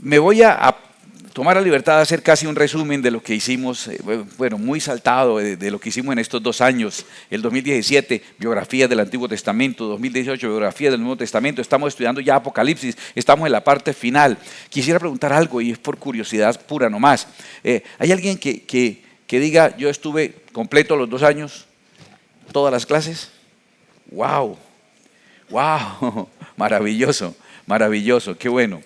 Me voy a tomar la libertad de hacer casi un resumen de lo que hicimos, bueno, muy saltado de lo que hicimos en estos 2 años. El 2017, biografía del Antiguo Testamento; 2018, biografía del Nuevo Testamento. Estamos estudiando ya Apocalipsis, estamos en la parte final. Quisiera preguntar algo, y es por curiosidad pura nomás. ¿Hay alguien que diga, yo estuve completo los 2 años, todas las clases? ¡Wow! ¡Wow! Maravilloso, maravilloso, qué bueno.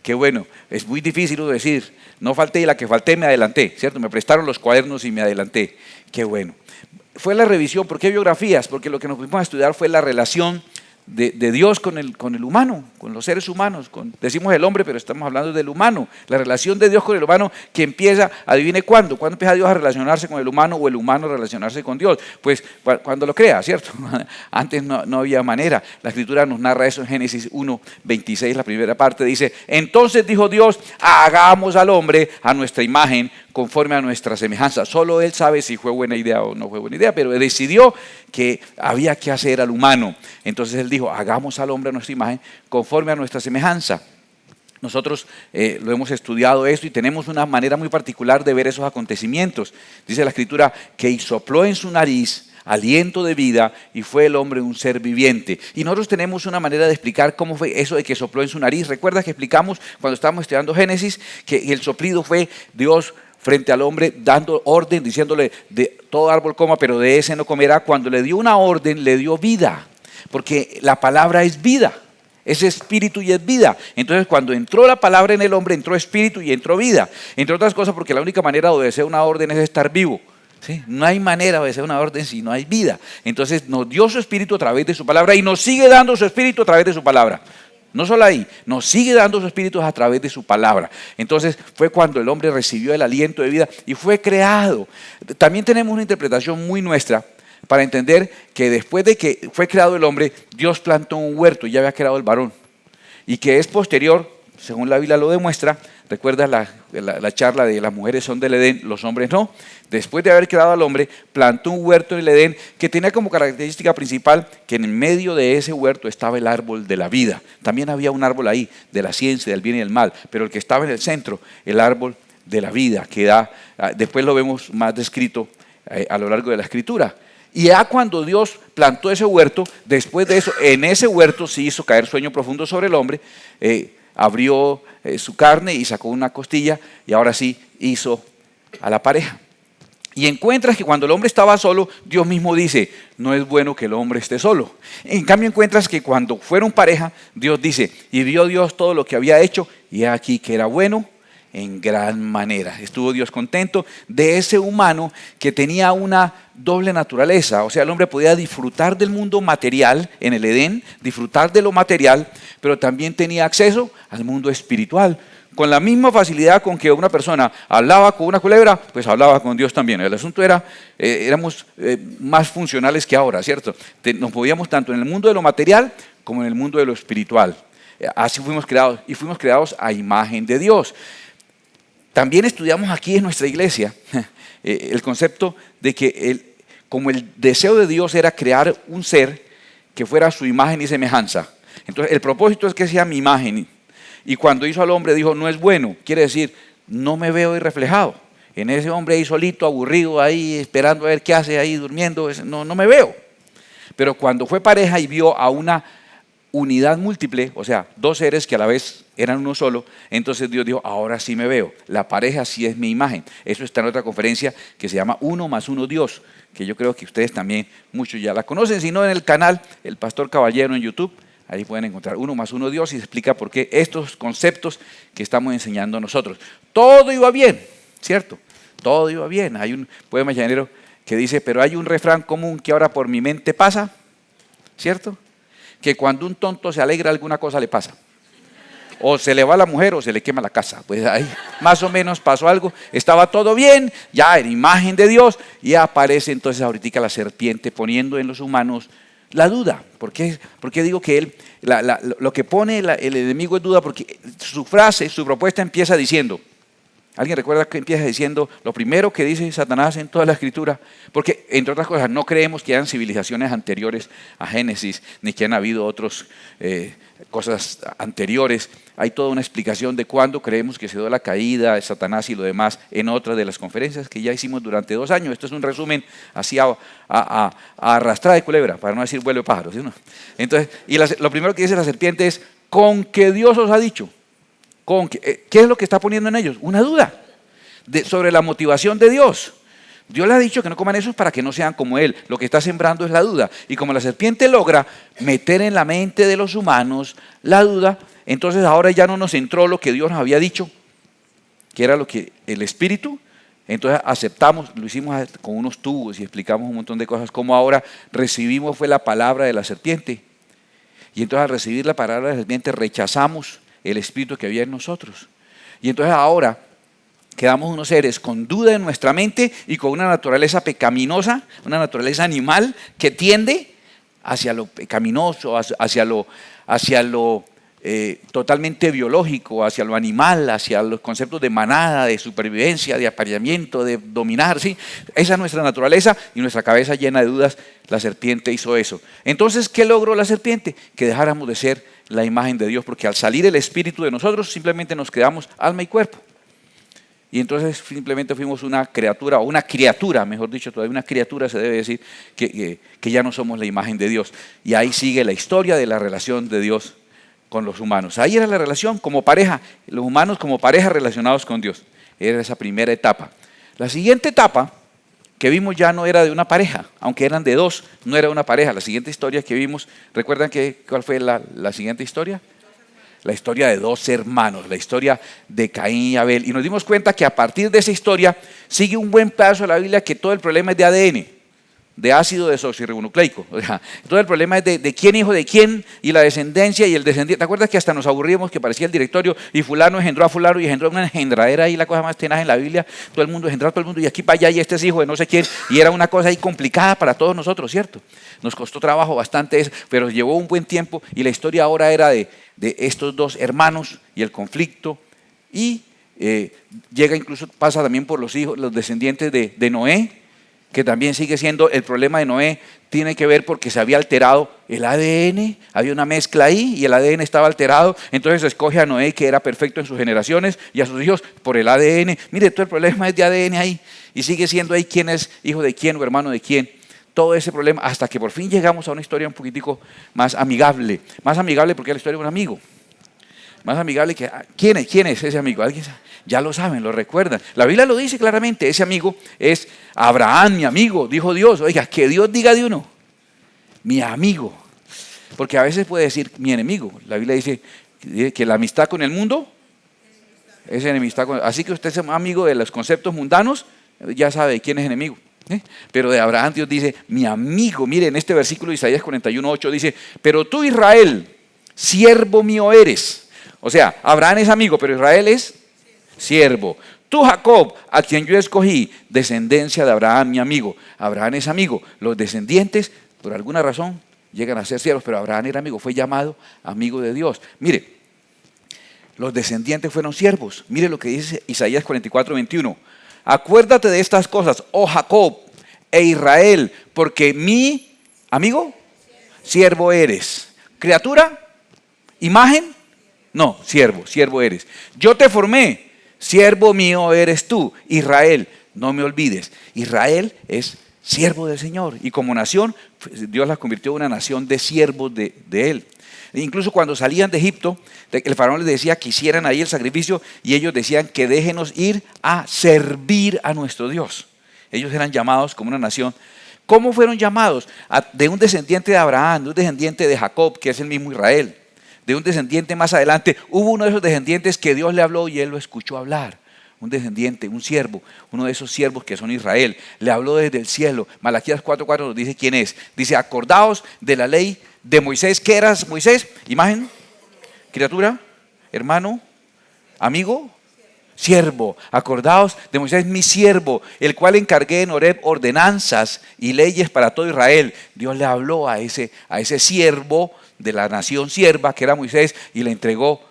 Qué bueno, es muy difícil decir, no falté y la que falté me adelanté, ¿cierto? Me prestaron los cuadernos y me adelanté. Qué bueno. Fue la revisión. ¿Por qué biografías? Porque lo que nos fuimos a estudiar fue la relación de Dios con el humano, con los seres humanos. Decimos el hombre, pero estamos hablando del humano. La relación de Dios con el humano, que empieza, adivine cuándo. ¿Cuándo empieza Dios a relacionarse con el humano, o el humano a relacionarse con Dios? Pues cuando lo crea, ¿cierto? Antes no había manera. La Escritura nos narra eso en Génesis 1:26, la primera parte dice: entonces dijo Dios, hagamos al hombre a nuestra imagen, conforme a nuestra semejanza. Solo Él sabe si fue buena idea o no fue buena idea, pero decidió que había que hacer al humano. Entonces Él dijo, hagamos al hombre a nuestra imagen, conforme a nuestra semejanza. Nosotros lo hemos estudiado esto y tenemos una manera muy particular de ver esos acontecimientos. Dice la Escritura que sopló en su nariz aliento de vida y fue el hombre un ser viviente. Y nosotros tenemos una manera de explicar cómo fue eso de que sopló en su nariz. ¿Recuerdas que explicamos cuando estábamos estudiando Génesis que el soplido fue Dios frente al hombre dando orden, diciéndole, de todo árbol coma, pero de ese no comerá? Cuando le dio una orden, le dio vida, porque la palabra es vida, es espíritu y es vida. Entonces cuando entró la palabra en el hombre, entró espíritu y entró vida. Entre otras cosas porque la única manera de obedecer una orden es estar vivo. ¿Sí? No hay manera de obedecer una orden si no hay vida. Entonces nos dio su espíritu a través de su palabra y nos sigue dando su espíritu a través de su palabra. No solo ahí, nos sigue dando su espíritu a través de su palabra. Entonces fue cuando el hombre recibió el aliento de vida y fue creado. También tenemos una interpretación muy nuestra para entender que después de que fue creado el hombre, Dios plantó un huerto y ya había creado el varón. Y que es posterior, según la Biblia lo demuestra. ¿Recuerdas la charla de las mujeres son del Edén, los hombres no? Después de haber creado al hombre, plantó un huerto en el Edén que tenía como característica principal que en medio de ese huerto estaba el árbol de la vida. También había un árbol ahí, de la ciencia, del bien y del mal, pero el que estaba en el centro, el árbol de la vida, que después lo vemos más descrito a lo largo de la Escritura. Y ya cuando Dios plantó ese huerto, después de eso, en ese huerto sí hizo caer sueño profundo sobre el hombre, abrió su carne y sacó una costilla y ahora sí hizo a la pareja. Y encuentras que cuando el hombre estaba solo, Dios mismo dice, no es bueno que el hombre esté solo. En cambio encuentras que cuando fueron pareja, Dios dice, y vio Dios todo lo que había hecho, y aquí que era bueno en gran manera. Estuvo Dios contento de ese humano que tenía una doble naturaleza. O sea, el hombre podía disfrutar del mundo material en el Edén, disfrutar de lo material, pero también tenía acceso al mundo espiritual. Con la misma facilidad con que una persona hablaba con una culebra, pues hablaba con Dios también. El asunto era, éramos más funcionales que ahora, ¿cierto? Nos podíamos tanto en el mundo de lo material como en el mundo de lo espiritual. Así fuimos creados, y fuimos creados a imagen de Dios. También estudiamos aquí en nuestra iglesia el concepto de que como el deseo de Dios era crear un ser que fuera a su imagen y semejanza. Entonces el propósito es que sea mi imagen. Y cuando hizo al hombre dijo, no es bueno. Quiere decir, no me veo ahí reflejado. En ese hombre ahí solito, aburrido, ahí esperando a ver qué hace ahí durmiendo, no me veo. Pero cuando fue pareja y vio a una unidad múltiple, o sea, 2 seres que a la vez eran uno solo, entonces Dios dijo, ahora sí me veo, la pareja sí es mi imagen. Eso está en otra conferencia que se llama 1 más 1 Dios, que yo creo que ustedes también, muchos ya la conocen, si no en el canal, el Pastor Caballero en YouTube, ahí pueden encontrar 1 más 1 Dios y se explica por qué estos conceptos que estamos enseñando nosotros. Todo iba bien, ¿cierto? Todo iba bien. Hay un poema llanero que dice, pero hay un refrán común que ahora por mi mente pasa, ¿cierto? Que cuando un tonto se alegra alguna cosa le pasa. O se le va la mujer o se le quema la casa. Pues ahí más o menos pasó algo. Estaba todo bien, ya en imagen de Dios, y aparece entonces ahorita la serpiente poniendo en los humanos la duda. ¿Por qué digo que lo que pone el enemigo es duda? Porque su frase, su propuesta empieza diciendo, ¿Alguien recuerda que empieza diciendo lo primero que dice Satanás en toda la Escritura? Porque, entre otras cosas, no creemos que hayan civilizaciones anteriores a Génesis, ni que hayan habido otras cosas anteriores. Hay toda una explicación de cuándo creemos que se dio la caída de Satanás y lo demás en otras de las conferencias que ya hicimos durante 2 años. Esto es un resumen así a arrastrada de culebra, para no decir vuelo de pájaros, ¿sí o no? Entonces, lo primero que dice la serpiente es, ¿con qué Dios os ha dicho? ¿Qué es lo que está poniendo en ellos? Una duda sobre la motivación de Dios. Dios le ha dicho que no coman eso para que no sean como Él. Lo que está sembrando es la duda. Y como la serpiente logra meter en la mente de los humanos la duda, entonces ahora ya no nos entró lo que Dios nos había dicho, que era lo que el Espíritu. Entonces aceptamos, lo hicimos con unos tubos y explicamos un montón de cosas, como ahora recibimos fue la palabra de la serpiente. Y entonces al recibir la palabra de la serpiente rechazamos el espíritu que había en nosotros. Y entonces ahora quedamos unos seres con duda en nuestra mente y con una naturaleza pecaminosa, una naturaleza animal que tiende hacia lo pecaminoso, hacia lo totalmente biológico, hacia lo animal, hacia los conceptos de manada, de supervivencia, de apareamiento, de dominar, ¿sí? Esa es nuestra naturaleza y nuestra cabeza llena de dudas. La serpiente hizo eso. Entonces, ¿qué logró la serpiente? Que dejáramos de ser la imagen de Dios, porque al salir el espíritu de nosotros simplemente nos quedamos alma y cuerpo. Y entonces simplemente fuimos una criatura, o una criatura, mejor dicho, todavía una criatura se debe decir, que ya no somos la imagen de Dios. Y ahí sigue la historia de la relación de Dios con los humanos. Ahí era la relación como pareja, los humanos como pareja relacionados con Dios. Era esa primera etapa. La siguiente etapa que vimos ya no era de una pareja, aunque eran de 2, no era una pareja. La siguiente historia que vimos, ¿recuerdan cuál fue la siguiente historia? La historia de 2 hermanos, la historia de Caín y Abel. Y nos dimos cuenta que a partir de esa historia sigue un buen pedazo de la Biblia que todo el problema es de ADN, de ácido desoxirribonucleico. O sea, todo el problema es de quién hijo de quién y la descendencia y el descendiente. ¿Te acuerdas que hasta nos aburríamos que parecía el directorio y fulano engendró a fulano y engendró una engendradera ahí, la cosa más tenaz en la Biblia? Todo el mundo engendró a todo el mundo y aquí para allá y este es hijo de no sé quién. Y era una cosa ahí complicada para todos nosotros, ¿cierto? Nos costó trabajo bastante eso, pero llevó un buen tiempo y la historia ahora era de estos 2 hermanos y el conflicto. Y llega incluso, pasa también por los hijos, los descendientes de Noé, que también sigue siendo el problema de Noé, tiene que ver porque se había alterado el ADN, había una mezcla ahí y el ADN estaba alterado, entonces se escoge a Noé que era perfecto en sus generaciones y a sus hijos por el ADN. Mire, todo el problema es de ADN ahí y sigue siendo ahí quién es hijo de quién o hermano de quién. Todo ese problema hasta que por fin llegamos a una historia un poquitico más amigable porque es la historia de un amigo. Más amigable que, ¿quién es ese amigo? ¿Alguien sabe? Ya lo saben, lo recuerdan. La Biblia lo dice claramente, ese amigo es Abraham, mi amigo, dijo Dios. Oiga, que Dios diga de uno, mi amigo. Porque a veces puede decir mi enemigo. La Biblia dice que la amistad con el mundo es enemistad con... Así que usted es amigo de los conceptos mundanos, ya sabe quién es enemigo. Pero de Abraham Dios dice, mi amigo. Mire, en este versículo de Isaías 41:8 dice, pero tú Israel, siervo mío eres. O sea, Abraham es amigo, pero Israel es siervo. Tú Jacob, a quien yo escogí, descendencia de Abraham, mi amigo. Abraham es amigo. Los descendientes, por alguna razón, llegan a ser siervos, pero Abraham era amigo, fue llamado amigo de Dios. Mire, los descendientes fueron siervos. Mire lo que dice Isaías 44:21. Acuérdate de estas cosas, oh Jacob e Israel, porque mi amigo, siervo eres. ¿Criatura? ¿Imagen? No, siervo eres. Yo te formé, siervo mío eres tú. Israel, no me olvides. Israel es siervo del Señor y como nación, Dios las convirtió en una nación de siervos de Él. Incluso cuando salían de Egipto, el faraón les decía que hicieran ahí el sacrificio y ellos decían que déjenos ir a servir a nuestro Dios. Ellos eran llamados como una nación. ¿Cómo fueron llamados? De un descendiente de Abraham, de un descendiente de Jacob, que es el mismo Israel. De un descendiente más adelante, hubo uno de esos descendientes que Dios le habló y él lo escuchó hablar. Un descendiente, un siervo, uno de esos siervos que son Israel. Le habló desde el cielo. Malaquías 4:4 nos dice quién es. Dice, acordaos de la ley de Moisés. ¿Qué eras Moisés? Imagen, criatura, hermano, amigo, siervo. Acordaos de Moisés, mi siervo, el cual encargué en Horeb ordenanzas y leyes para todo Israel. Dios le habló a ese siervo de la nación sierva que era Moisés y le entregó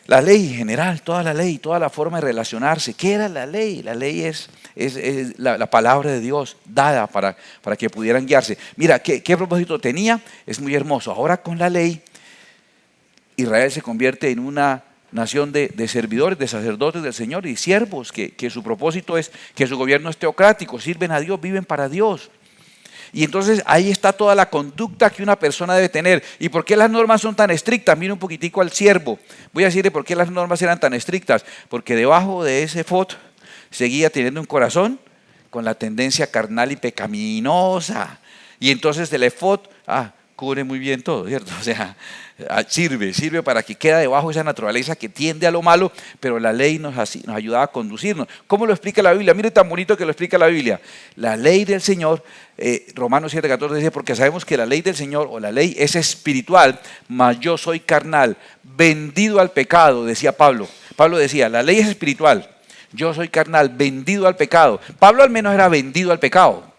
La ley en general, toda la ley, toda la forma de relacionarse. ¿Qué era la ley? La ley es la palabra de Dios dada para que pudieran guiarse. Mira, ¿qué propósito tenía? Es muy hermoso. Ahora con la ley, Israel se convierte en una nación de servidores, de sacerdotes del Señor y siervos, que su propósito es que su gobierno es teocrático, sirven a Dios, viven para Dios. Y entonces ahí está toda la conducta que una persona debe tener. ¿Y por qué las normas son tan estrictas? Mira un poquitico al siervo. Voy a decirle por qué las normas eran tan estrictas. Porque debajo de ese efod seguía teniendo un corazón con la tendencia carnal y pecaminosa. Y entonces el efod cubre muy bien todo, ¿cierto? O sea, sirve para que quede debajo esa naturaleza que tiende a lo malo, pero la ley nos ayuda a conducirnos. ¿Cómo lo explica la Biblia? Mire tan bonito que lo explica la Biblia. La ley del Señor, Romanos 7:14 dice, porque sabemos que la ley del Señor o la ley es espiritual, mas yo soy carnal, vendido al pecado, decía Pablo. Pablo decía, la ley es espiritual, yo soy carnal, vendido al pecado. Pablo al menos era vendido al pecado.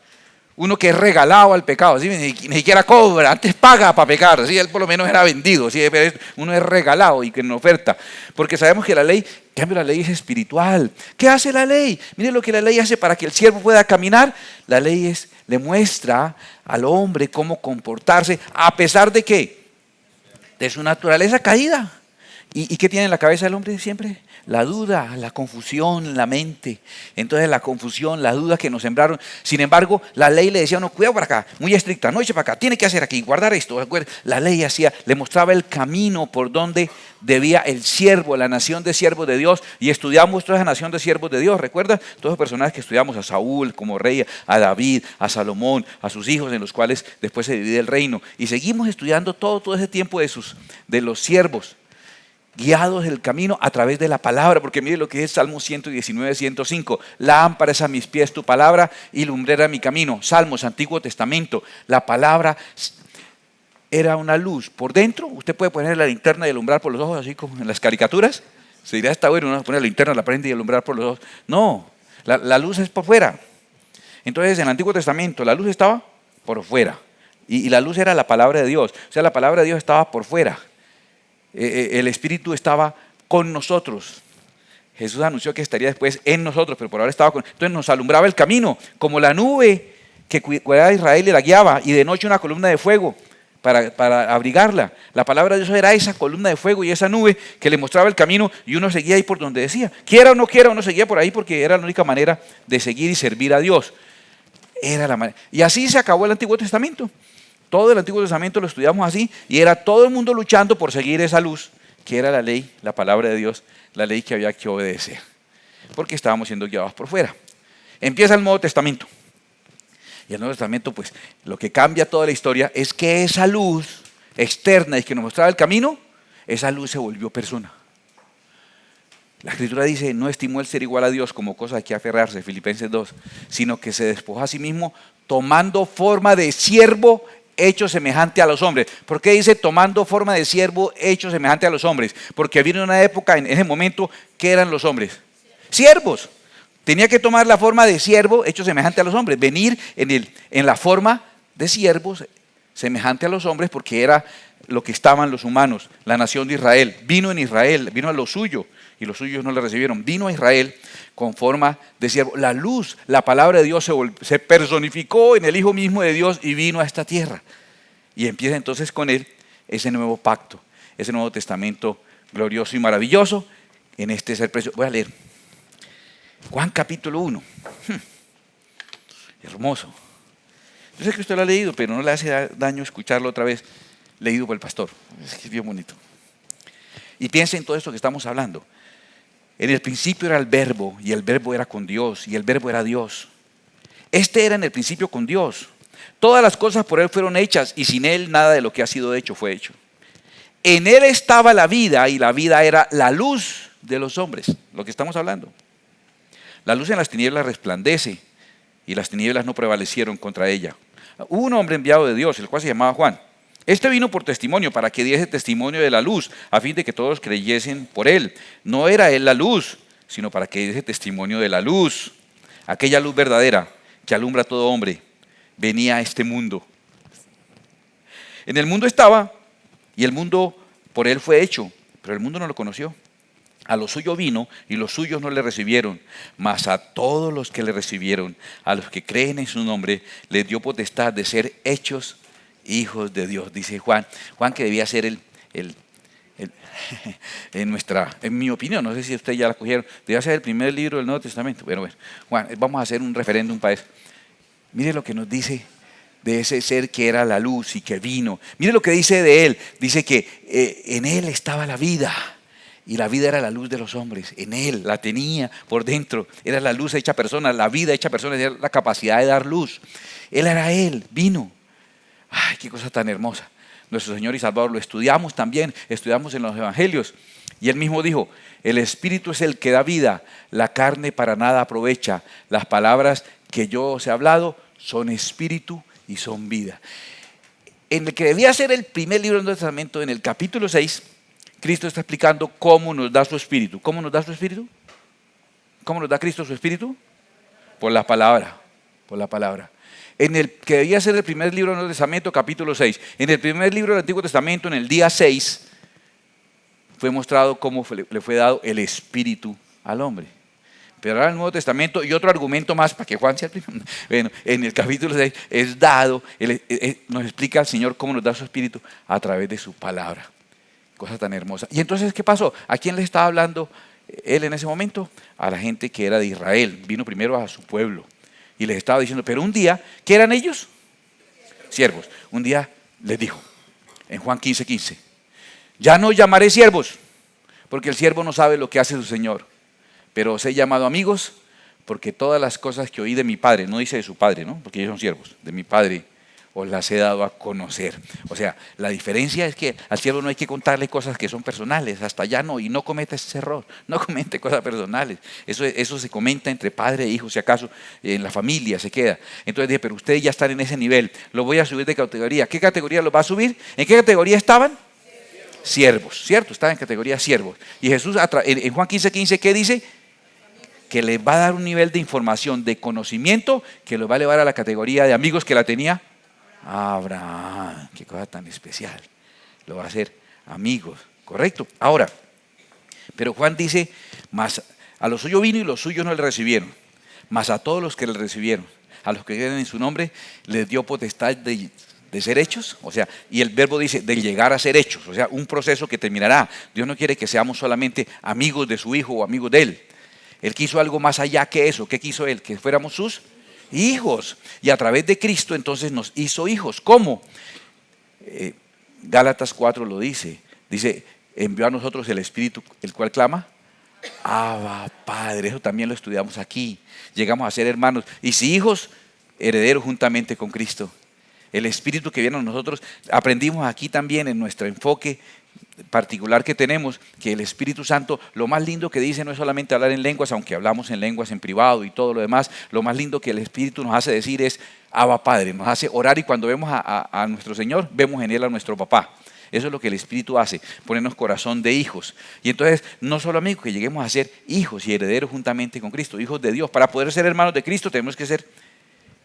Uno que es regalado al pecado, ¿sí? Ni siquiera cobra, antes paga para pecar, ¿sí? Él por lo menos era vendido, ¿sí? Uno es regalado y que en oferta, porque sabemos que la ley, en cambio la ley es espiritual. ¿Qué hace la ley? Mire lo que la ley hace para que el siervo pueda caminar. La ley le muestra al hombre cómo comportarse, a pesar de ¿qué? De su naturaleza caída. ¿Y qué tiene en la cabeza el hombre siempre? La duda, la confusión, la mente. Entonces la confusión, la duda que nos sembraron. Sin embargo, la ley le decía, no, cuidado para acá, muy estricta, no eche para acá, tiene que hacer aquí, guardar esto. La ley le mostraba el camino por donde debía el siervo, la nación de siervos de Dios. Y estudiamos toda esa nación de siervos de Dios. ¿Recuerda? Todos los personajes que estudiamos, a Saúl como rey, a David, a Salomón, a sus hijos en los cuales después se divide el reino. Y seguimos estudiando todo ese tiempo de los siervos, guiados del camino a través de la palabra, porque mire lo que es Salmo 119, 105, lámpara es a mis pies tu palabra y lumbrera mi camino. Salmos, Antiguo Testamento, la palabra era una luz por dentro. Usted puede poner la linterna y alumbrar por los ojos, así como en las caricaturas. Se dirá, está bueno, uno pone la linterna, la prende y alumbrar por los ojos. No, la luz es por fuera. Entonces en el Antiguo Testamento la luz estaba por fuera y la luz era la palabra de Dios, o sea, la palabra de Dios estaba por fuera. El Espíritu estaba con nosotros. Jesús anunció que estaría después en nosotros, pero por ahora estaba con. Entonces nos alumbraba el camino, como la nube que cuidaba a Israel y la guiaba, y de noche una columna de fuego para abrigarla. La palabra de Dios era esa columna de fuego y esa nube que le mostraba el camino, y uno seguía ahí por donde decía. Quiera o no quiera, uno seguía por ahí porque era la única manera de seguir y servir a Dios. Era la manera. Y así se acabó el Antiguo Testamento. Todo el Antiguo Testamento lo estudiamos así y era todo el mundo luchando por seguir esa luz, que era la ley, la palabra de Dios, la ley que había que obedecer, porque estábamos siendo guiados por fuera. Empieza el Nuevo Testamento. Y el Nuevo Testamento, pues, lo que cambia toda la historia es que esa luz externa y que nos mostraba el camino, esa luz se volvió persona. La Escritura dice, no estimó el ser igual a Dios como cosa a que aferrarse, Filipenses 2, sino que se despojó a sí mismo tomando forma de siervo hecho semejante a los hombres. ¿Por qué dice tomando forma de siervo hecho semejante a los hombres? Porque vino una época en ese momento que eran los hombres siervos. Tenía que tomar la forma de siervo hecho semejante a los hombres, venir en la forma de siervos semejante a los hombres, porque era lo que estaban los humanos, la nación de Israel. Vino en Israel, vino a lo suyo y los suyos no le recibieron. Vino a Israel con forma de siervo. La luz, la palabra de Dios se personificó en el Hijo mismo de Dios y vino a esta tierra. Y empieza entonces con él ese nuevo pacto, ese Nuevo Testamento glorioso y maravilloso en este ser precioso. Voy a leer Juan capítulo 1. Hermoso. Yo sé que usted lo ha leído, pero no le hace daño escucharlo otra vez leído por el pastor. Es que es bien bonito. Y piensa en todo esto que estamos hablando. En el principio era el verbo, y el verbo era con Dios, y el verbo era Dios. Este era en el principio con Dios. Todas las cosas por él fueron hechas, y sin él nada de lo que ha sido hecho fue hecho. En él estaba la vida, y la vida era la luz de los hombres. Lo que estamos hablando. La luz en las tinieblas resplandece, y las tinieblas no prevalecieron contra ella. Hubo un hombre enviado de Dios, el cual se llamaba Juan. Este vino por testimonio, para que diese testimonio de la luz, a fin de que todos creyesen por él. No era él la luz, sino para que diese testimonio de la luz. Aquella luz verdadera que alumbra a todo hombre, venía a este mundo. En el mundo estaba, y el mundo por él fue hecho, pero el mundo no lo conoció. A lo suyo vino y los suyos no le recibieron, mas a todos los que le recibieron, a los que creen en su nombre, les dio potestad de ser hechos hijos de Dios. Dice Juan, Juan que debía ser el- en mi opinión, no sé si ustedes ya la cogieron, debía ser el primer libro del Nuevo Testamento. Bueno, Juan, vamos a hacer un referéndum para eso. Mire lo que nos dice de ese ser que era la luz y que vino. Mire lo que dice de él. Dice que en él estaba la vida. Y la vida era la luz de los hombres, en él, la tenía por dentro, era la luz hecha persona, la vida hecha persona, era la capacidad de dar luz. Él era él, vino. Ay, qué cosa tan hermosa. Nuestro Señor y Salvador lo estudiamos también, estudiamos en los evangelios. Y él mismo dijo, el Espíritu es el que da vida, la carne para nada aprovecha. Las palabras que yo os he hablado son espíritu y son vida. En el que debía ser el primer libro del Nuevo Testamento, en el capítulo 6, Cristo está explicando cómo nos da su espíritu. ¿Cómo nos da su espíritu? ¿Cómo nos da Cristo su espíritu? Por la palabra, por la palabra. En el que debía ser el primer libro del Nuevo Testamento, capítulo 6. En el primer libro del Antiguo Testamento, en el día 6, fue mostrado cómo le fue dado el espíritu al hombre. Pero ahora en el Nuevo Testamento, y otro argumento más para que Juan sea el primero. Bueno, en el capítulo 6 es dado, nos explica el Señor cómo nos da su espíritu a través de su palabra. Cosa tan hermosa. Y entonces, ¿qué pasó? ¿A quién le estaba hablando él en ese momento? A la gente que era de Israel. Vino primero a su pueblo y les estaba diciendo, pero un día, ¿qué eran ellos? Siervos. Un día les dijo, en Juan 15:15, ya no llamaré siervos, porque el siervo no sabe lo que hace su Señor, pero os he llamado amigos, porque todas las cosas que oí de mi Padre, no dice de su Padre, ¿no? Porque ellos son siervos, de mi Padre, os las he dado a conocer. O sea, la diferencia es que al siervo no hay que contarle cosas que son personales, hasta allá no, y no cometa ese error, no comente cosas personales. Eso se comenta entre padre e hijo, si acaso en la familia se queda. Entonces dije, pero ustedes ya están en ese nivel, lo voy a subir de categoría. ¿Qué categoría lo va a subir? ¿En qué categoría estaban? Siervos, ¿cierto? Estaban en categoría siervos. Y Jesús en Juan 15:15, ¿qué dice? Que les va a dar un nivel de información, de conocimiento, que los va a elevar a la categoría de amigos que la tenía Abraham. Qué cosa tan especial. Lo va a hacer amigos, ¿correcto? Ahora, pero Juan dice, mas a los suyos vino y los suyos no le recibieron, mas a todos los que le recibieron, a los que creen en su nombre, les dio potestad de ser hechos, o sea, y el verbo dice de llegar a ser hechos, o sea, un proceso que terminará. Dios no quiere que seamos solamente amigos de su hijo o amigos de él. Él quiso algo más allá que eso. ¿Qué quiso él? Que fuéramos sus hijos. Y a través de Cristo entonces nos hizo hijos. ¿Cómo? Gálatas 4 lo dice. Dice, envió a nosotros el Espíritu, el cual clama, Abba, Padre. Eso también lo estudiamos aquí. Llegamos a ser hermanos. Y si hijos, herederos juntamente con Cristo. El Espíritu que viene a nosotros, aprendimos aquí también en nuestro enfoque particular que tenemos, que el Espíritu Santo, lo más lindo que dice no es solamente hablar en lenguas, aunque hablamos en lenguas en privado y todo lo demás, lo más lindo que el Espíritu nos hace decir es Abba Padre, nos hace orar, y cuando vemos a nuestro Señor, vemos en Él a nuestro papá. Eso es lo que el Espíritu hace, ponernos corazón de hijos. Y entonces, no solo amigos, que lleguemos a ser hijos y herederos juntamente con Cristo, hijos de Dios. Para poder ser hermanos de Cristo tenemos que ser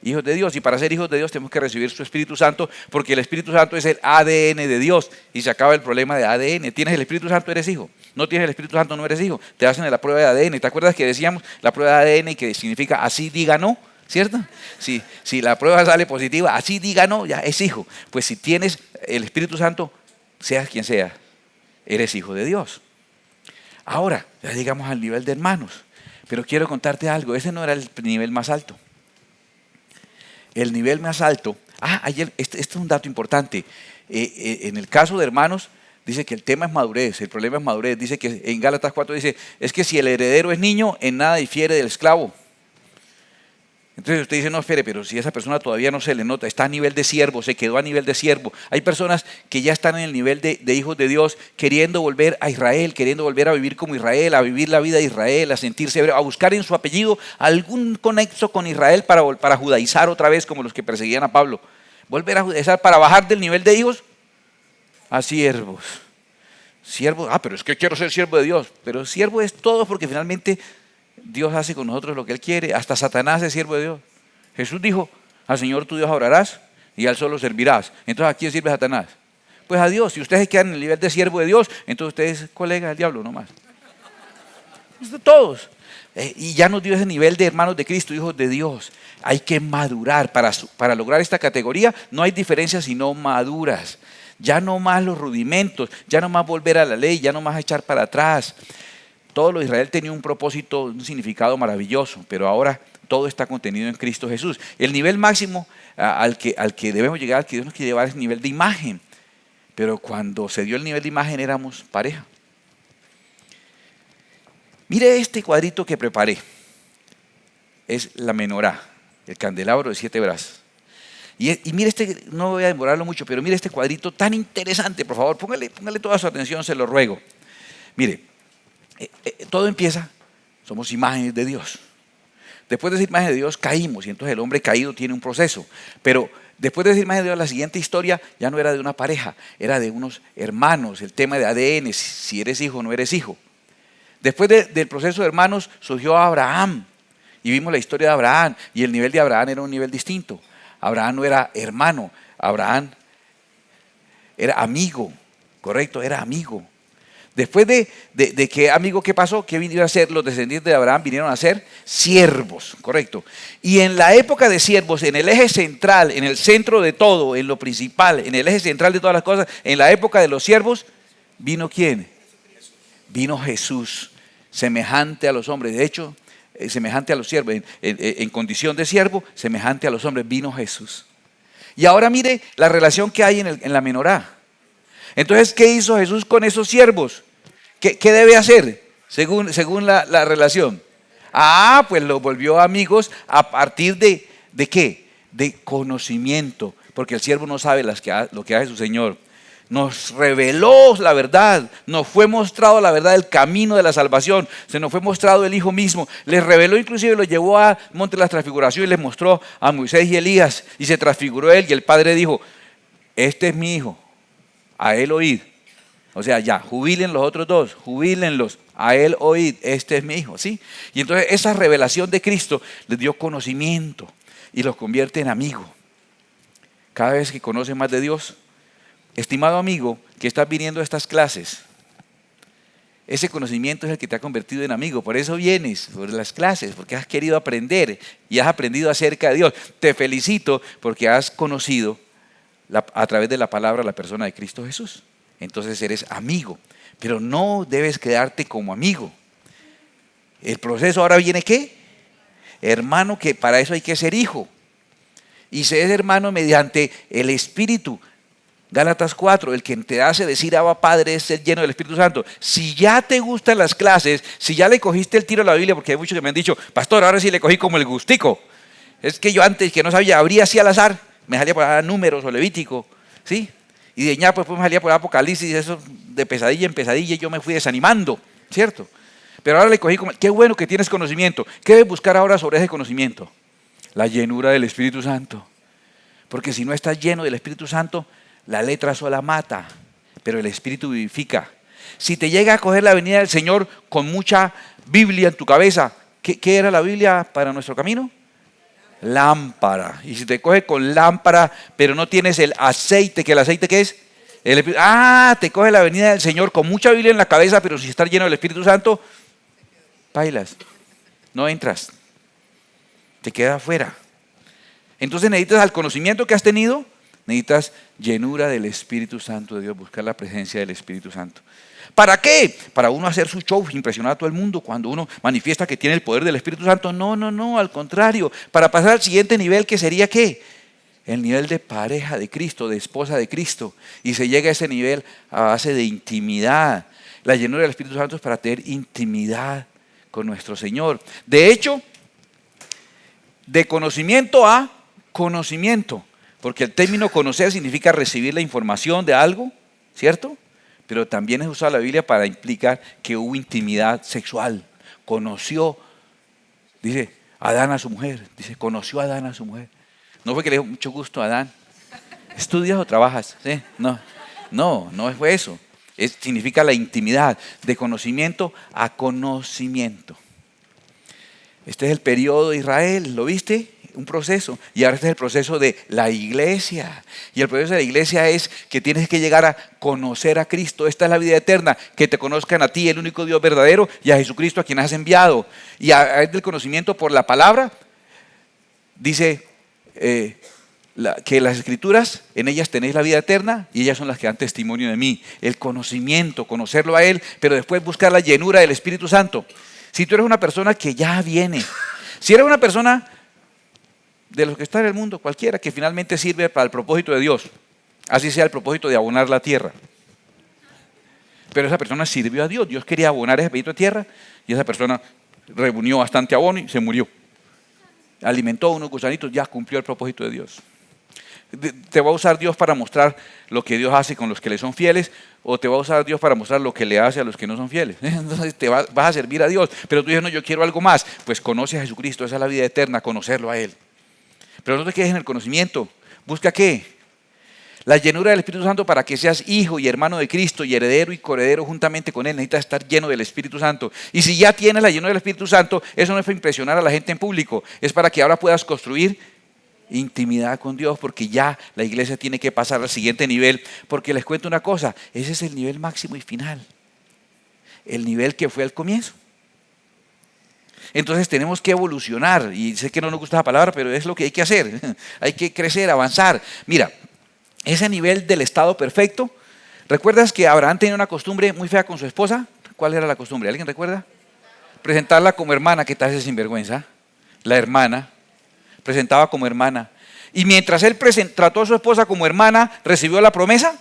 hijos de Dios, y para ser hijos de Dios tenemos que recibir su Espíritu Santo, porque el Espíritu Santo es el ADN de Dios, y se acaba el problema de ADN. Tienes el Espíritu Santo, eres hijo. No tienes el Espíritu Santo, no eres hijo. Te hacen la prueba de ADN. ¿Te acuerdas que decíamos la prueba de ADN, que significa así diga no? ¿Cierto? Si la prueba sale positiva, así diga no, ya es hijo. Pues si tienes el Espíritu Santo, seas quien sea, eres hijo de Dios. Ahora, ya llegamos al nivel de hermanos, pero quiero contarte algo. Ese no era el nivel más alto. El nivel más alto, ayer, este es un dato importante. En el caso de hermanos, dice que el tema es madurez, el problema es madurez. Dice que en Gálatas 4 dice, es que si el heredero es niño, en nada difiere del esclavo. Entonces usted dice, no, espere, pero si esa persona todavía no se le nota, está a nivel de siervo, se quedó a nivel de siervo. Hay personas que ya están en el nivel de hijos de Dios, queriendo volver a Israel, queriendo volver a vivir como Israel, a vivir la vida de Israel, a sentirse hebreo, a buscar en su apellido algún conexo con Israel para judaizar otra vez, como los que perseguían a Pablo. Volver a judaizar para bajar del nivel de hijos a siervos. Siervos, pero es que quiero ser siervo de Dios. Pero siervo es todo, porque finalmente Dios hace con nosotros lo que Él quiere. Hasta Satanás es siervo de Dios. Jesús dijo, al Señor tu Dios adorarás y al solo servirás. Entonces, ¿a quién sirve Satanás? Pues a Dios. Si ustedes quedan en el nivel de siervo de Dios, entonces usted es colega del diablo nomás. Es de todos. Y ya nos dio ese nivel de hermanos de Cristo, hijos de Dios. Hay que madurar. Para lograr esta categoría no hay diferencias sino maduras. Ya no más los rudimentos, ya no más volver a la ley, ya no más echar para atrás. Todo lo de Israel tenía un propósito, un significado maravilloso, pero ahora todo está contenido en Cristo Jesús. El nivel máximo al que debemos llegar, al que Dios nos quiere llevar, es el nivel de imagen. Pero cuando se dio el nivel de imagen éramos pareja. Mire este cuadrito que preparé. Es la menorá, el candelabro de 7 brazos. Y mire no voy a demorarlo mucho, pero mire este cuadrito tan interesante, por favor, póngale toda su atención, se lo ruego. Mire, todo empieza, somos imágenes de Dios. Después de ser imagen de Dios caímos, y entonces el hombre caído tiene un proceso. Pero después de ser imagen de Dios, la siguiente historia ya no era de una pareja, era de unos hermanos, el tema de ADN, si eres hijo o no eres hijo. Después del proceso de hermanos surgió Abraham, y vimos la historia de Abraham, y el nivel de Abraham era un nivel distinto. Abraham no era hermano, Abraham era amigo, correcto, era amigo. Después de que amigo, ¿qué pasó? ¿Qué vinieron a ser? Los descendientes de Abraham vinieron a ser siervos, correcto. Y en la época de siervos, en el eje central, en el centro de todo, en lo principal, en el eje central de todas las cosas, en la época de los siervos, ¿vino quién? Vino Jesús, semejante a los hombres. De hecho, semejante a los siervos, en condición de siervo, semejante a los hombres, vino Jesús. Y ahora mire la relación que hay en la menorá. Entonces, ¿qué hizo Jesús con esos siervos? ¿Qué debe hacer según la relación? Pues los volvió amigos a partir ¿de qué? De conocimiento, porque el siervo no sabe lo que hace su Señor. Nos reveló la verdad, nos fue mostrado la verdad del camino de la salvación, se nos fue mostrado el Hijo mismo, les reveló, inclusive lo llevó a Monte de la Transfiguración y les mostró a Moisés y Elías, y se transfiguró él, y el Padre dijo: este es mi Hijo, a él oíd. O sea, ya, jubilen los otros dos, jubílenlos, a él oíd, este es mi Hijo, ¿sí? Y entonces esa revelación de Cristo les dio conocimiento y los convierte en amigos. Cada vez que conoce más de Dios, estimado amigo que estás viniendo a estas clases, ese conocimiento es el que te ha convertido en amigo. Por eso vienes, por las clases, porque has querido aprender y has aprendido acerca de Dios. Te felicito porque has conocido a través de la palabra la persona de Cristo Jesús. Entonces eres amigo, pero no debes quedarte como amigo. El proceso ahora viene ¿qué? Hermano, que para eso hay que ser hijo. Y se es hermano mediante el Espíritu. Gálatas 4, el que te hace decir Abba Padre es ser lleno del Espíritu Santo. Si ya te gustan las clases, si ya le cogiste el tiro a la Biblia, porque hay muchos que me han dicho: pastor, ahora sí le cogí como el gustico. Es que yo antes que no sabía, abría así al azar, me salía por ahí Números o Levítico, ¿sí? Y de allá pues me salía por Apocalipsis, eso de pesadilla en pesadilla, y yo me fui desanimando, ¿cierto? Pero ahora le cogí como, qué bueno que tienes conocimiento. ¿Qué debes buscar ahora sobre ese conocimiento? La llenura del Espíritu Santo. Porque si no estás lleno del Espíritu Santo, la letra sola mata, pero el Espíritu vivifica. Si te llega a coger la venida del Señor con mucha Biblia en tu cabeza, ¿qué era la Biblia para nuestro camino? Lámpara. Y si te coge con lámpara, pero no tienes el aceite, ¿que el aceite qué es? Te coge la venida del Señor con mucha Biblia en la cabeza, pero si estás lleno del Espíritu Santo, bailas, no entras, te quedas afuera. Entonces necesitas al conocimiento que has tenido, necesitas llenura del Espíritu Santo de Dios, buscar la presencia del Espíritu Santo. ¿Para qué? Para uno hacer su show, impresionar a todo el mundo cuando uno manifiesta que tiene el poder del Espíritu Santo. No, al contrario, para pasar al siguiente nivel, que sería ¿qué? El nivel de pareja de Cristo, de esposa de Cristo. Y se llega a ese nivel a base de intimidad. La llenura del Espíritu Santo es para tener intimidad con nuestro Señor. De hecho, de conocimiento a conocimiento. Porque el término conocer significa recibir la información de algo, ¿cierto? Pero también es usada la Biblia para implicar que hubo intimidad sexual. Conoció, dice, Adán a su mujer. Dice, conoció a Adán a su mujer. No fue que le dijo mucho gusto a Adán. ¿Estudias o trabajas? ¿Sí? No fue eso. Significa la intimidad, de conocimiento a conocimiento. Este es el periodo de Israel, ¿lo viste? un proceso. Y ahora este es el proceso de la iglesia. Y el proceso de la iglesia es que tienes que llegar a conocer a Cristo. Esta es la vida eterna, que te conozcan a ti, el único Dios verdadero, y a Jesucristo a quien has enviado. Y a través del conocimiento por la palabra, dice que las escrituras, en ellas tenéis la vida eterna y ellas son las que dan testimonio de mí. El conocimiento, conocerlo a Él, pero después buscar la llenura del Espíritu Santo. Si tú eres una persona que ya viene, si eres una persona de los que está en el mundo, cualquiera que finalmente sirve para el propósito de Dios, así sea el propósito de abonar la tierra, pero esa persona sirvió a Dios, Dios quería abonar ese pedito de tierra y esa persona reunió bastante abono y se murió. Alimentó a unos gusanitos, ya cumplió el propósito de Dios. ¿Te va a usar Dios para mostrar lo que Dios hace con los que le son fieles? ¿O te va a usar Dios para mostrar lo que le hace a los que no son fieles? Entonces vas a servir a Dios, pero tú dices, no, yo quiero algo más. Pues conoce a Jesucristo, esa es la vida eterna, conocerlo a Él. Pero no te quedes en el conocimiento. ¿Busca qué? La llenura del Espíritu Santo para que seas hijo y hermano de Cristo y heredero y coheredero juntamente con Él. Necesitas estar lleno del Espíritu Santo. Y si ya tienes la llenura del Espíritu Santo, eso no es para impresionar a la gente en público, es para que ahora puedas construir intimidad con Dios, porque ya la iglesia tiene que pasar al siguiente nivel. Porque les cuento una cosa, ese es el nivel máximo y final, el nivel que fue al comienzo. Entonces tenemos que evolucionar, y sé que no nos gusta la palabra, pero es lo que hay que hacer. Hay que crecer, avanzar. Mira, ese nivel del estado perfecto, ¿recuerdas que Abraham tenía una costumbre muy fea con su esposa? ¿Cuál era la costumbre? ¿Alguien recuerda? Presentarla como hermana. ¿Qué tal ese sinvergüenza? La hermana, presentaba como hermana. Y mientras él trató a su esposa como hermana, ¿recibió la promesa?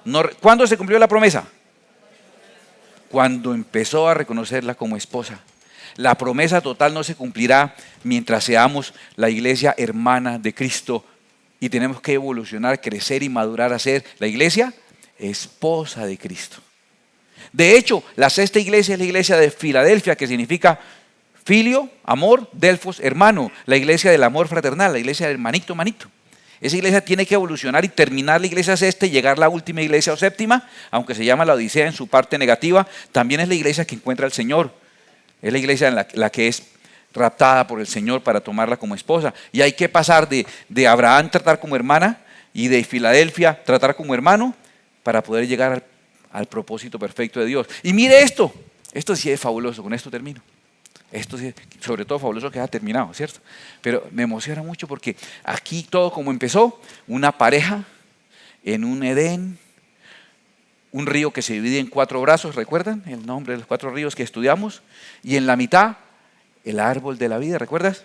No. ¿Cuándo se cumplió la promesa? Cuando empezó a reconocerla como esposa. La promesa total no se cumplirá mientras seamos la iglesia hermana de Cristo. Y tenemos que evolucionar, crecer y madurar a ser la iglesia esposa de Cristo. De hecho, la sexta iglesia es la iglesia de Filadelfia, que significa filio, amor, delfos, hermano. La iglesia del amor fraternal, la iglesia del manito, manito. Esa iglesia tiene que evolucionar y terminar la iglesia sexta y llegar a la última iglesia o séptima, aunque se llama la Odisea en su parte negativa. También es la iglesia que encuentra al Señor. Es la iglesia en la que es raptada por el Señor para tomarla como esposa. Y hay que pasar de Abraham tratar como hermana y de Filadelfia tratar como hermano para poder llegar al propósito perfecto de Dios. Y mire esto sí es fabuloso, con esto termino. Esto sí, sobre todo fabuloso que ha terminado, ¿cierto? Pero me emociona mucho porque aquí todo como empezó, una pareja en un Edén, un río que se divide en 4 brazos, ¿recuerdan el nombre de los 4 ríos que estudiamos? Y en la mitad, el árbol de la vida, ¿recuerdas?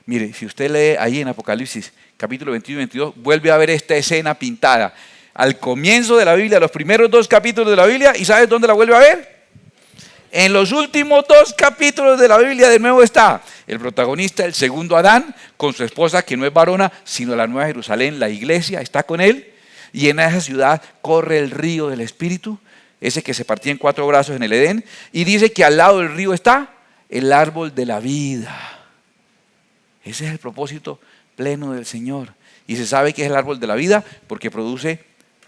Mire, si usted lee ahí en Apocalipsis, capítulo 21 y 22, vuelve a ver esta escena pintada. Al comienzo de la Biblia, los primeros 2 capítulos de la Biblia, ¿y sabes dónde la vuelve a ver? En los últimos 2 capítulos de la Biblia de nuevo está el protagonista, el segundo Adán, con su esposa que no es varona, sino la Nueva Jerusalén, la iglesia, está con él. Y en esa ciudad corre el río del Espíritu, ese que se partía en 4 brazos en el Edén. Y dice que al lado del río está el árbol de la vida. Ese es el propósito pleno del Señor. Y se sabe que es el árbol de la vida porque produce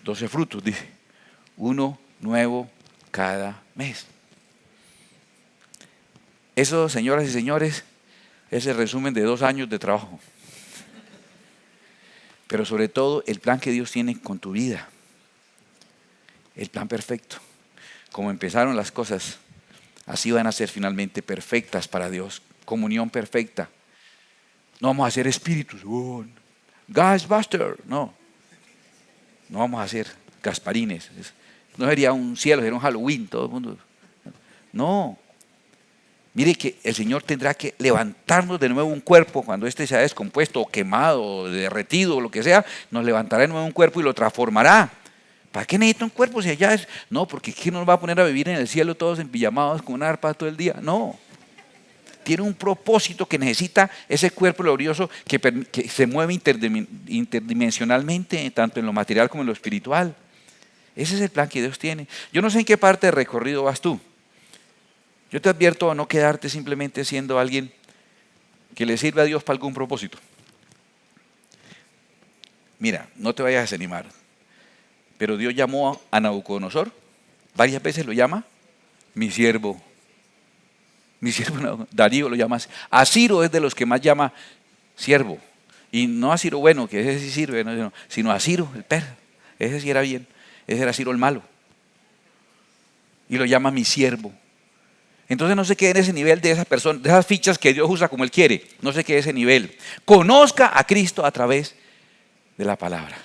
12 frutos, dice. Uno nuevo cada mes. Eso, señoras y señores, es el resumen de 2 años de trabajo. Pero sobre todo el plan que Dios tiene con tu vida. El plan perfecto. Como empezaron las cosas, así van a ser finalmente perfectas para Dios. Comunión perfecta. No vamos a ser espíritus. Gasbuster. No. No vamos a ser gasparines. No sería un cielo, sería un Halloween. Todo el mundo. No. Mire que el Señor tendrá que levantarnos de nuevo un cuerpo cuando éste sea descompuesto o quemado o derretido o lo que sea. Nos levantará de nuevo un cuerpo y lo transformará. ¿Para qué necesita un cuerpo si allá es? No, porque ¿quién nos va a poner a vivir en el cielo todos empijamados con una arpa todo el día? No. Tiene un propósito que necesita ese cuerpo glorioso que se mueve interdimensionalmente, tanto en lo material como en lo espiritual. Ese es el plan que Dios tiene. Yo no sé en qué parte del recorrido vas tú. Yo te advierto a no quedarte simplemente siendo alguien que le sirve a Dios para algún propósito. Mira, no te vayas a desanimar. Pero Dios llamó a Nabucodonosor, varias veces lo llama, mi siervo Darío lo llama así. A Ciro es de los que más llama siervo. Y no a Ciro bueno, que ese sí sirve, no, sino a Ciro, el perro. Ese sí era bien. Ese era Ciro el malo. Y lo llama mi siervo. Entonces no se quede en ese nivel de esas personas, de esas fichas que Dios usa como Él quiere. No se quede en ese nivel. Conozca a Cristo a través de la palabra.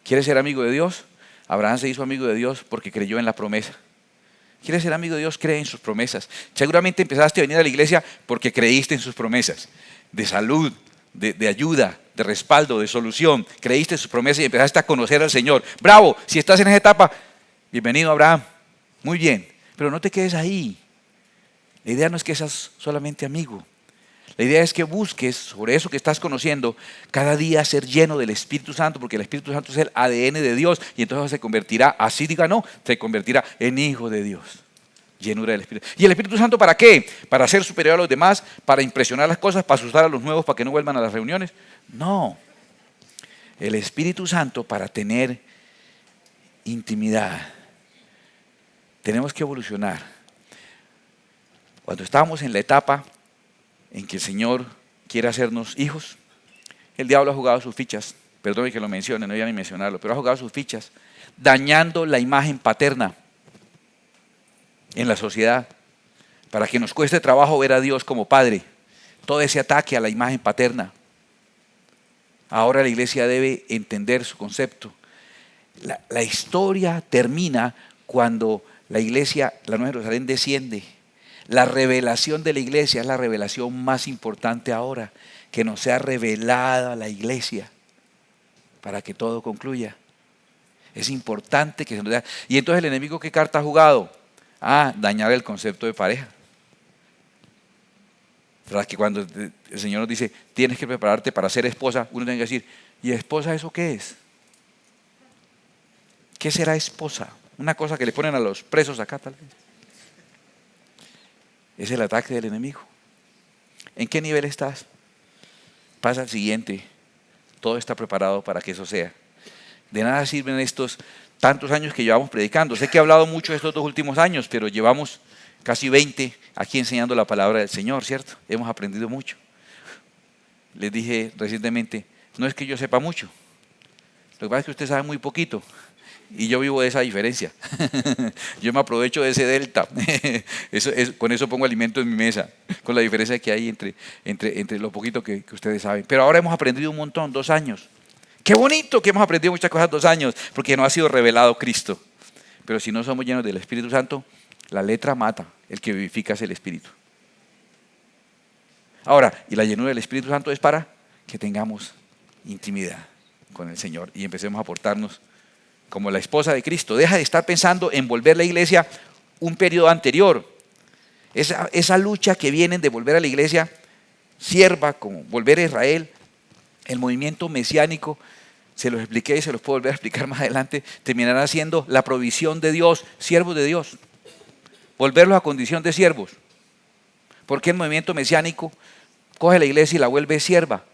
¿Quiere ser amigo de Dios? Abraham se hizo amigo de Dios porque creyó en la promesa. ¿Quieres ser amigo de Dios? Cree en sus promesas. Seguramente empezaste a venir a la iglesia porque creíste en sus promesas. De salud, de ayuda, de respaldo, de solución. Creíste en sus promesas y empezaste a conocer al Señor. ¡Bravo! Si estás en esa etapa, bienvenido Abraham. Muy bien. Pero no te quedes ahí. La idea no es que seas solamente amigo. La idea es que busques sobre eso que estás conociendo cada día ser lleno del Espíritu Santo, porque el Espíritu Santo es el ADN de Dios y entonces se convertirá, así diga no, se convertirá en hijo de Dios. Llenura del Espíritu. ¿Y el Espíritu Santo para qué? ¿Para ser superior a los demás? ¿Para impresionar las cosas? ¿Para asustar a los nuevos para que no vuelvan a las reuniones? No. El Espíritu Santo para tener intimidad. Tenemos que evolucionar. Cuando estábamos en la etapa en que el Señor quiere hacernos hijos, el diablo ha jugado sus fichas, perdón que lo mencione, no voy a ni mencionarlo, pero ha jugado sus fichas, dañando la imagen paterna en la sociedad, para que nos cueste trabajo ver a Dios como Padre, todo ese ataque a la imagen paterna. Ahora la iglesia debe entender su concepto. La historia termina cuando la iglesia, la Nueva Jerusalén, desciende. La revelación de la iglesia es la revelación más importante ahora, que nos sea revelada la iglesia para que todo concluya. Es importante que se nos dé. Y entonces el enemigo, ¿qué carta ha jugado? Dañar el concepto de pareja. ¿Verdad? Que cuando el Señor nos dice, tienes que prepararte para ser esposa, uno tiene que decir, ¿y esposa eso qué es? ¿Qué será esposa? Una cosa que le ponen a los presos acá tal vez. Es el ataque del enemigo. ¿En qué nivel estás? Pasa al siguiente. Todo está preparado para que eso sea. De nada sirven estos tantos años que llevamos predicando. Sé que he hablado mucho estos 2 últimos años, pero llevamos casi 20 aquí enseñando la palabra del Señor, ¿cierto? Hemos aprendido mucho. Les dije recientemente, no es que yo sepa mucho. Lo que pasa es que usted sabe muy poquito. Y yo vivo de esa diferencia. Yo me aprovecho de ese delta. Con eso pongo alimento en mi mesa. Con la diferencia que hay entre lo poquito que ustedes saben. Pero ahora hemos aprendido un montón, 2 años. Qué bonito que hemos aprendido muchas cosas 2 años, porque nos ha sido revelado Cristo. Pero si no somos llenos del Espíritu Santo, la letra mata. El que vivifica es el Espíritu. Ahora, y la llenura del Espíritu Santo es para que tengamos intimidad con el Señor y empecemos a portarnos como la esposa de Cristo. Deja de estar pensando en volver la iglesia un periodo anterior. Esa lucha que vienen de volver a la iglesia sierva, como volver a Israel, el movimiento mesiánico, se los expliqué y se los puedo volver a explicar más adelante, terminará siendo la provisión de Dios, siervos de Dios. Volverlos a condición de siervos. ¿Por qué el movimiento mesiánico coge la iglesia y la vuelve sierva?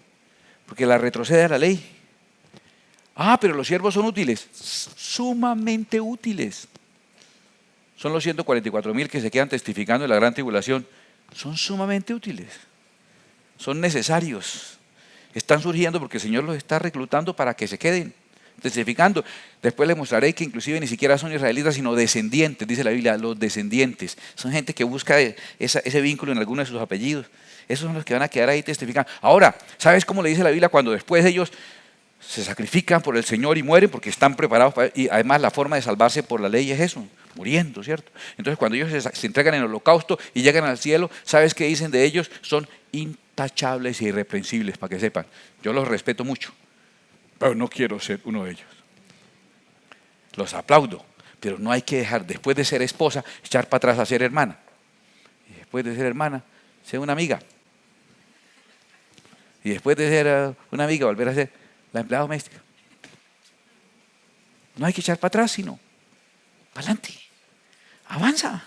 Porque la retrocede a la ley. Pero los siervos son útiles, sumamente útiles. Son los 144,000 que se quedan testificando en la gran tribulación. Son sumamente útiles, son necesarios. Están surgiendo porque el Señor los está reclutando para que se queden testificando. Después les mostraré que inclusive ni siquiera son israelitas, sino descendientes, dice la Biblia, los descendientes. Son gente que busca ese vínculo en alguno de sus apellidos. Esos son los que van a quedar ahí testificando. Ahora, ¿sabes cómo le dice la Biblia cuando después ellos se sacrifican por el Señor y mueren porque están preparados y además la forma de salvarse por la ley es eso, muriendo, ¿cierto? Entonces cuando ellos se entregan en el holocausto y llegan al cielo, ¿sabes qué dicen de ellos? Son intachables e irreprensibles, para que sepan. Yo los respeto mucho, pero no quiero ser uno de ellos. Los aplaudo, pero no hay que dejar, después de ser esposa, echar para atrás a ser hermana. Y después de ser hermana, ser una amiga. Y después de ser una amiga, volver a ser la empleada doméstica. No hay que echar para atrás, sino para adelante. Avanza.